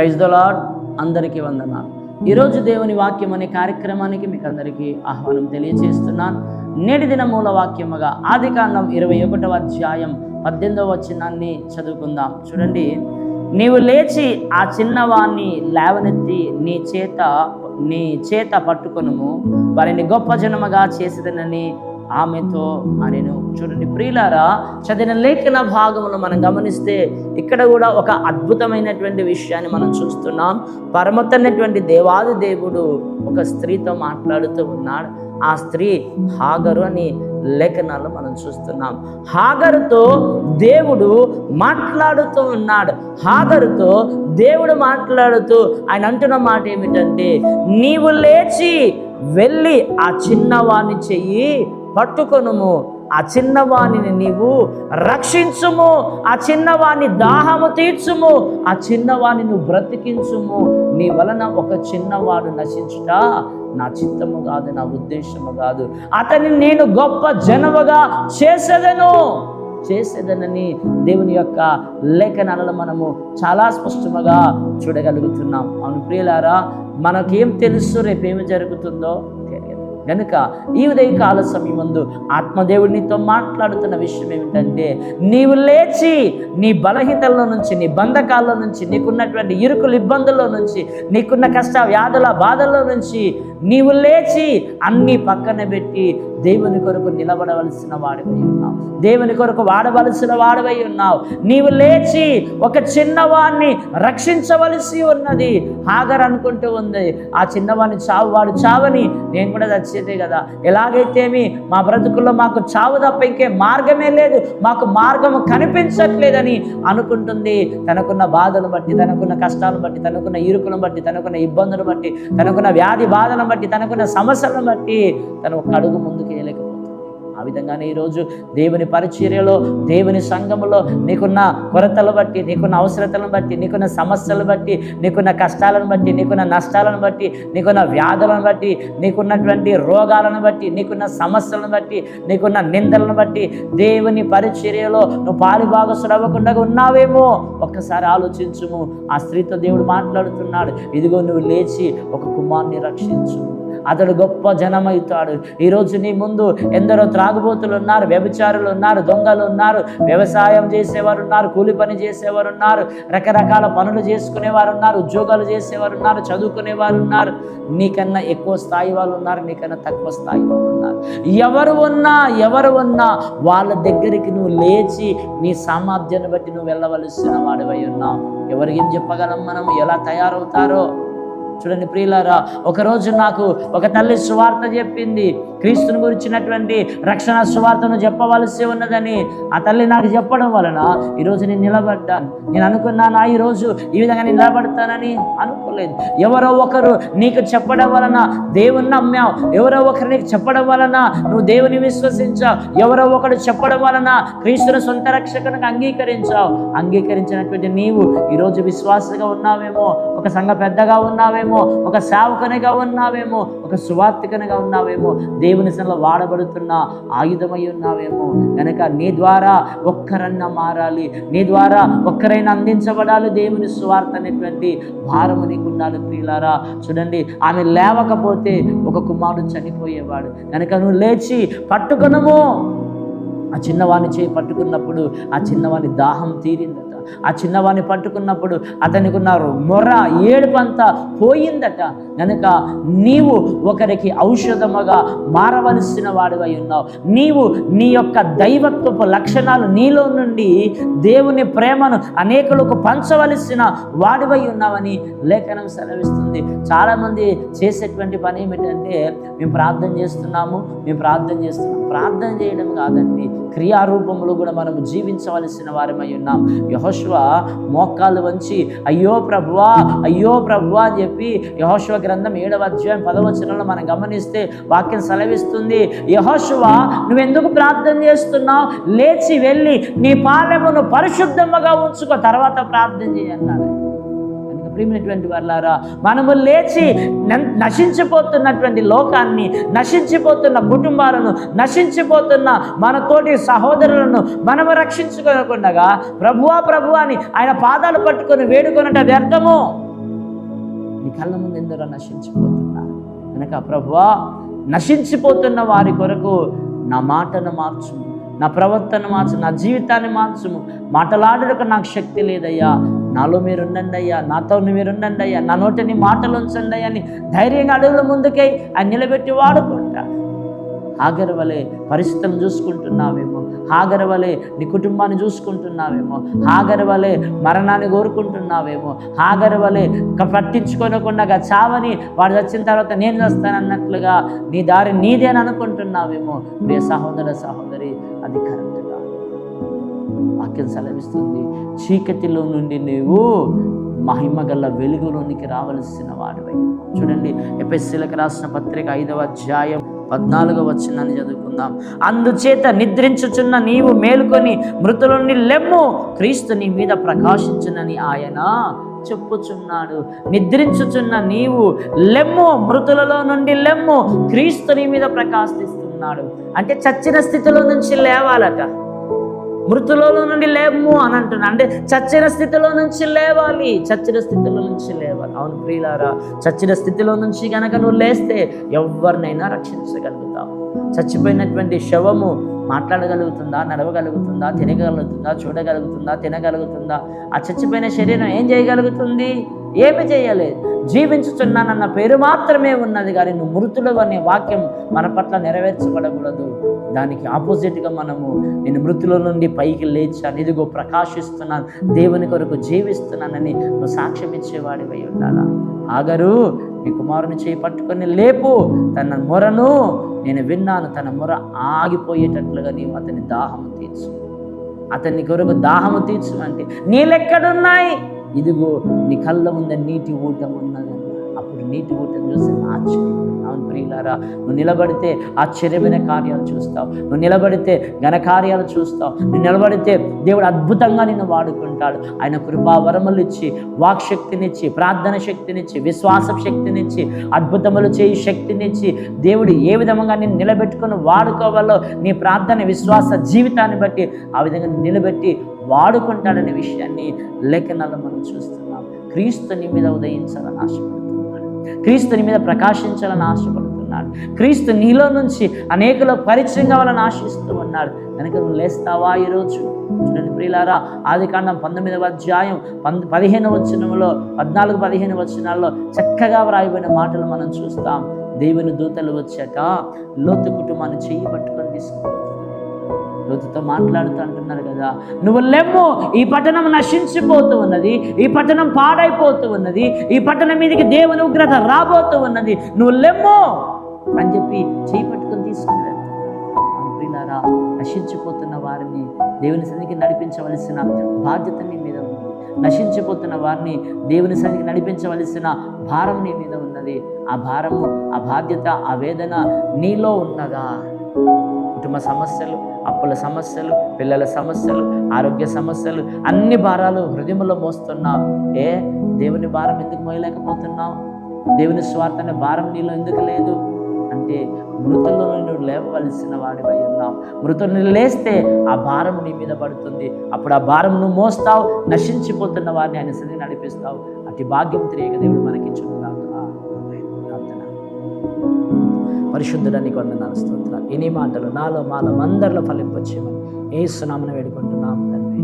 Praise the lord. అందరికీ వందనాలు. ఈరోజు దేవుని వాక్యం అనే కార్యక్రమానికి మీకు అందరికీ ఆహ్వానం తెలియజేస్తున్నాను. నేటి దిన మూల వాక్యముగా ఆదికాండం 21వ అధ్యాయం 18వ వచనాన్ని చదువుకుందాం. చూడండి, నీవు లేచి ఆ చిన్నవాణ్ణి లేవనెత్తి నీ చేత పట్టుకొనుము, వారిని గొప్ప జనముగా చేసేదనని ఆమెతో అనెను. చూడండి ప్రియులారా, చదివిన లేఖన భాగమును మనం గమనిస్తే ఇక్కడ కూడా ఒక అద్భుతమైనటువంటి విషయాన్ని మనం చూస్తున్నాం. పరమతమైనటువంటి దేవాది దేవుడు ఒక స్త్రీతో మాట్లాడుతూ ఉన్నాడు. ఆ స్త్రీ హాగరు అని లేఖనాల్లో మనం చూస్తున్నాం. హాగరుతో దేవుడు మాట్లాడుతూ ఉన్నాడు. హాగరుతో దేవుడు మాట్లాడుతూ ఆయన అంటున్న మాట ఏమిటంటే, నీవు లేచి వెళ్ళి ఆ చిన్నవాణ్ణి చెయ్యి పట్టుకొనుము, ఆ చిన్నవాణిని నీవు రక్షించుము, ఆ చిన్నవాణి దాహము తీర్చుము, ఆ చిన్నవాణి నువ్వు బ్రతికించుము. నీ వలన ఒక చిన్నవాడు నశించుట నా చిత్తము కాదు, నా ఉద్దేశము కాదు. అతన్ని నేను గొప్ప జనముగా చేసేదనని దేవుని యొక్క లేఖనాలలో మనము చాలా స్పష్టముగా చూడగలుగుతున్నాం. అవును ప్రియులారా, మనకేం తెలుసు రేపేమి జరుగుతుందో తెలియదు. కనుక ఈ ఉదయకాల సమయమందు ఆత్మదేవుడినితో మాట్లాడుతున్న విషయం ఏమిటంటే, నీవు లేచి నీ బలహీనతల నుంచి, నీ బంధకాల్లో నుంచి, నీకున్నటువంటి ఇరుకుల ఇబ్బందుల్లో నుంచి, నీకున్న కష్ట వ్యాధుల బాధల్లో నుంచి నీవు లేచి అన్నీ పక్కన పెట్టి దేవుని కొరకు నిలబడవలసిన వాడివై ఉన్నావు. దేవుని కొరకు వాడవలసిన వాడివై ఉన్నావు. నీవు లేచి ఒక చిన్నవాడిని రక్షించవలసి ఉన్నది. హాగర్ అనుకుంటూ ఉంది, ఆ చిన్నవాడిని వాడు చావని, నేను కూడా చచ్చేదే కదా, ఎలాగైతేమి మా బ్రతుకుల్లో మాకు చావు తప్ప ఇంకే మార్గమే లేదు, మాకు మార్గము కనిపించట్లేదని అనుకుంటుంది. తనకున్న బాధను బట్టి, తనకున్న కష్టాలను బట్టి, తనకున్న ఇరుకులను బట్టి, తనకున్న ఇబ్బందులను బట్టి, తనకున్న వ్యాధి బాధలను బట్టి, తనకున్న సమస్యలను బట్టి తను ఒక అడుగు ముందుకు వేయలేకపోతుంది. ఆ విధంగానే ఈరోజు దేవుని పరిచర్యలో, దేవుని సంఘములో నీకున్న కొరతలు బట్టి, నీకున్న అవసరతలను బట్టి, నీకున్న సమస్యలను బట్టి, నీకున్న కష్టాలను బట్టి, నీకున్న నష్టాలను బట్టి, నీకున్న వ్యాధులను బట్టి, నీకున్నటువంటి రోగాలను బట్టి, నీకున్న సమస్యలను బట్టి, నీకున్న నిందలను బట్టి దేవుని పరిచర్యలో నువ్వు పాలుభాగస్తుడు అవ్వకుండా ఉన్నావేమో ఒక్కసారి ఆలోచించుము. ఆ స్త్రీతో దేవుడు మాట్లాడుతున్నాడు, ఇదిగో నువ్వు లేచి ఒక కుమారుని రక్షించు, అతడు గొప్ప జనమవుతాడు. ఈరోజు నీ ముందు ఎందరో త్రాగుబోతులు ఉన్నారు, వ్యభిచారులు ఉన్నారు, దొంగలు ఉన్నారు, వ్యవసాయం చేసేవారు ఉన్నారు, కూలి పని చేసేవారు ఉన్నారు, రకరకాల పనులు చేసుకునేవారు ఉన్నారు, ఉద్యోగాలు చేసేవారు ఉన్నారు, చదువుకునేవారు ఉన్నారు. నీకన్నా ఎక్కువ స్థాయి వాళ్ళు ఉన్నారు, నీకన్నా తక్కువ స్థాయి వాళ్ళు ఉన్నారు. ఎవరు ఉన్నా వాళ్ళ దగ్గరికి నువ్వు లేచి నీ సామర్థ్యాన్ని బట్టి నువ్వు వెళ్ళవలసిన వాడివై ఉన్నావు. ఎవరికి ఏం చెప్పగలం మనం, ఎలా తయారవుతారో చూడండి ప్రియులారా. ఒకరోజు నాకు ఒక తల్లి సువార్త చెప్పింది, క్రీస్తుని గురించినటువంటి రక్షణ సువార్తను చెప్పవలసి ఉన్నదని. ఆ తల్లి నాకు చెప్పడం వలన ఈరోజు నేను నిలబడ్డాను. నేను అనుకున్నాను ఈరోజు ఈ విధంగా నేను నిలబడతానని అనుకోలేదు. ఎవరో ఒకరు నీకు చెప్పడం వలన దేవుణ్ణి నమ్మావు, ఎవరో ఒకరు నీకు చెప్పడం వలన నువ్వు దేవుని విశ్వసించావు, ఎవరో ఒకరు చెప్పడం వలన క్రీస్తుని సొంత రక్షకునికి అంగీకరించినటువంటి నీవు ఈరోజు విశ్వాసగా ఉన్నావేమో, ఒక సంఘ పెద్దగా ఉన్నావేమో, ఒక సేవకునిగా ఉన్నావేమో, ఒక సువార్తికనిగా ఉన్నావేమో, దేవుని సన్నిధిలో వాడబడుతున్న ఆయుధమై ఉన్నావేమో. కనుక నీ ద్వారా ఒక్కరన్నా మారాలి, నీ ద్వారా ఒక్కరైనా అందించబడాలి దేవుని సువార్త అనేటువంటి భారము నీకు ఉండాలి ప్రియులారా. చూడండి, ఆమె లేవకపోతే ఒక కుమారుడు చనిపోయేవాడు. కనుక నువ్వు లేచి పట్టుకొనుము. ఆ చిన్నవాణ్ణి చేయి పట్టుకున్నప్పుడు ఆ చిన్నవాణి దాహం తీరిందట. ఆ చిన్నవాణ్ణి పట్టుకున్నప్పుడు అతనికి ఉన్న మొర, ఏడుపంతా పోయిందట. కనుక నీవు ఒకరికి ఔషధముగా మారవలసిన వాడివై ఉన్నావు. నీవు నీ యొక్క దైవత్వపు లక్షణాలు నీలో నుండి దేవుని ప్రేమను అనేకులకు పంచవలసిన వాడివై ఉన్నావని లేఖనం సెలవిస్తుంది. చాలామంది చేసేటువంటి పని ఏమిటంటే, మేము ప్రార్థన చేస్తున్నాము. ప్రార్థన చేయడం కాదండి, క్రియారూపంలో కూడా మనము జీవించవలసిన వారమై ఉన్నాం. యెహోషువ మోకాళ్ళు వంచి అయ్యో ప్రభువా అని చెప్పి యెహోషువ గ్రంథం 7వ అధ్యాయం 10వ వచనంలో మనం గమనిస్తే వాక్యం సెలవిస్తుంది, యెహోషువ నువ్వెందుకు ప్రార్థన చేస్తున్నావు, లేచి వెళ్ళి నీ పాలెమును పరిశుద్ధముగా ఉంచుకో, తర్వాత ప్రార్థన చేయన్నాడు. ప్రియమైనటువంటి వారులారా, మనము లేచి నశించిపోతున్నటువంటి లోకాన్ని, నశించిపోతున్న కుటుంబాలను, నశించిపోతున్న మన తోటి సహోదరులను మనము రక్షించుకోకుండా ప్రభువా అని ఆయన పాదాలు పట్టుకొని వేడుకొనట వ్యర్థము. కళ్ళ ముందు ఎందరో నశించిపోతున్నారు కనుక ప్రభువా, నశించిపోతున్న వారి కొరకు నా మాటను మార్చుము, నా ప్రవర్తన మార్చు, నా జీవితాన్ని మార్చుము. మాటలాడడానికి నాకు శక్తి లేదయ్యా, నాలో మీరు ఉండండి అయ్యా, నాతో మీరు ఉండండి అయ్యా, నా నోటిని మాటలు ఉంచండి అయ్యా అని ధైర్యంగా అడుగుల ముందుకై ఆయన నిలబెట్టి వాడుకుంటా. హాగరు వలె పరిస్థితులను చూసుకుంటున్నావేమో, హాగరు వలె నీ కుటుంబాన్ని చూసుకుంటున్నావేమో, హాగరు వలె మరణాన్ని కోరుకుంటున్నావేమో, హాగరు వలె పట్టించుకోనకుండా చావని వాడు వచ్చిన తర్వాత నేను వస్తానన్నట్లుగా నీ దారి నీదే అని అనుకుంటున్నావేమో. ప్రియ సహోదర సహోదరి, అది కరెక్ట్ కాదు. వాక్యం సెలవిస్తుంది, చీకటిలో నుండి నీవు మహిమగల వెలుగులోనికి రావలసిన వాడివై. చూడండి, ఎఫెసీయులకు రాసిన పత్రిక 5వ అధ్యాయం 14వ వచనాన్ని చదువుకుందాం. అందుచేత నిద్రించుచున్న నీవు మేలుకొని మృతుల నుండి లెమ్ము, క్రీస్తు నీ మీద ప్రకాశించునని ఆయన చెప్పుచున్నాడు. నిద్రించుచున్న నీవు లెమ్ము, మృతులలో నుండి లెమ్ము, క్రీస్తు నీ మీద ప్రకాశిస్తున్నాడు. అంటే చచ్చిన స్థితిలో నుంచి లేవాలట. మృతులలో నుండి లేము అని అంటున్నా, అంటే చచ్చిన స్థితిలో నుంచి లేవాలి, చచ్చిన స్థితిలో నుంచి లేవాలి. అవును ప్రియులారా, చచ్చిన స్థితిలో నుంచి కనుక నువ్వు లేస్తే ఎవరినైనా రక్షించగలుగుతావు. చచ్చిపోయినటువంటి శవము మాట్లాడగలుగుతుందా, నడవగలుగుతుందా, తినగలుగుతుందా, చూడగలుగుతుందా, తినగలుగుతుందా? ఆ చచ్చిపోయిన శరీరం ఏం చేయగలుగుతుంది? ఏమి చేయలేదు. జీవించుచున్నానన్న పేరు మాత్రమే ఉన్నది, కానీ నువ్వు మృతుడు అనే వాక్యం మన పట్ల నెరవేర్చబడకూడదు. దానికి ఆపోజిట్గా మనము నేను మృతుల నుండి పైకి లేచాను, ఇదిగో ప్రకాశిస్తున్నాను, దేవుని కొరకు జీవిస్తున్నానని నువ్వు సాక్ష్యం ఇచ్చేవాడివై ఉండాలా. హాగరు నీ కుమారుని చేయి పట్టుకొని లేపు, తన మొరను నేను విన్నాను, తన మొర ఆగిపోయేటట్లుగా నీవు అతని దాహము తీర్చు, అతని కొరకు దాహము తీర్చు. అంటే నీళ్ళెక్కడున్నాయి? ఇదిగో నీ కళ్ళ ముందు నీటి ఊటం ఉన్నది. అప్పుడు నీటి ఊటం చూసి ఆశ్చర్యం. అవును ప్రియులారా, నువ్వు నిలబడితే ఆశ్చర్యమైన కార్యాలు చూస్తావు, నువ్వు నిలబడితే ఘనకార్యాలు చూస్తావు, నువ్వు నిలబడితే దేవుడు అద్భుతంగా నిన్ను వాడుకుంటాడు. ఆయన కృపా వరములు ఇచ్చి, వాక్ శక్తినిచ్చి, ప్రార్థన శక్తినిచ్చి, విశ్వాస శక్తినిచ్చి, అద్భుతములు చేయి శక్తినిచ్చి, దేవుడు ఏ విధంగా నేను నిలబెట్టుకుని వాడుకోవాలో నీ ప్రార్థన విశ్వాస జీవితాన్ని బట్టి ఆ విధంగా నిలబెట్టి వాడుకుంటాడనే విషయాన్ని లేఖనాల్లో మనం చూస్తున్నాం. క్రీస్తు నీ మీద ఉదయించాలని ఆశపడుతున్నాడు, క్రీస్తు నీ మీద ప్రకాశించాలని ఆశపడుతున్నాడు, క్రీస్తు నీలో నుంచి అనేకుల పరిచయం కావాలని ఆశిస్తూ ఉన్నాడు. కనుక నువ్వు లేస్తావా ఈరోజు? చూడండి ప్రియులారా, ఆదికాండం 19వ అధ్యాయం 15వ వచనంలో 14-15 వచనాల్లో చక్కగా వ్రాయబడిన మాటలు మనం చూస్తాం. దేవుని దూతలు వచ్చాక లోతు కుటుంబాన్ని చెయ్యి పట్టుకొని తీసుకుంటారు. లోతుతో మాట్లాడుతూ అంటున్నారు కదా, నువ్వు లెమ్ము, ఈ పట్టణం నశించిపోతూ ఉన్నది, ఈ పట్టణం పాడైపోతూ ఉన్నది, ఈ పట్టణం మీదకి దేవుని ఉగ్రత రాబోతూ ఉన్నది, నువ్వు లెమ్ము అని చెప్పి చేయి పట్టుకొని తీసుకుని వెళ్తున్నారు. నశించిపోతున్న వారిని దేవుని సన్నిధికి నడిపించవలసిన బాధ్యత నీ మీద ఉంది. నశించిపోతున్న వారిని దేవుని సన్నిధికి నడిపించవలసిన భారం నీ మీద ఉన్నది. ఆ భారము, ఆ బాధ్యత, ఆ వేదన నీలో ఉన్నదా? కుటుంబ సమస్యలు, అప్పుల సమస్యలు, పిల్లల సమస్యలు, ఆరోగ్య సమస్యలు, అన్ని భారాలు హృదయంలో మోస్తున్నావు. దేవుని భారం ఎందుకు మోయలేకపోతున్నావు? దేవుని స్వార్థాన్ని భారం నీలో ఎందుకు లేదు అంటే మృతుల్లో నువ్వు లేవవలసిన వాడివై ఉన్నావు. మృతుల్ని లేస్తే ఆ భారం నీ మీద పడుతుంది. అప్పుడు ఆ భారం నువ్వు మోస్తావు, నశించిపోతున్న వారిని ఆయన సన్నిధికి నడిపిస్తావు. అటు భాగ్యం తిరిగి దేవుడు మనకిచ్చుకున్నాడు. ప్రార్థన. పరిశుద్ధుడా నీకు వందనాలు, స్తోత్రాలు. ఎన్ని మాటలు నాలో మాలో అందరిలో ఫలింపచేయమని యేసు నామమున వేడుకుంటున్నాం తండ్రి.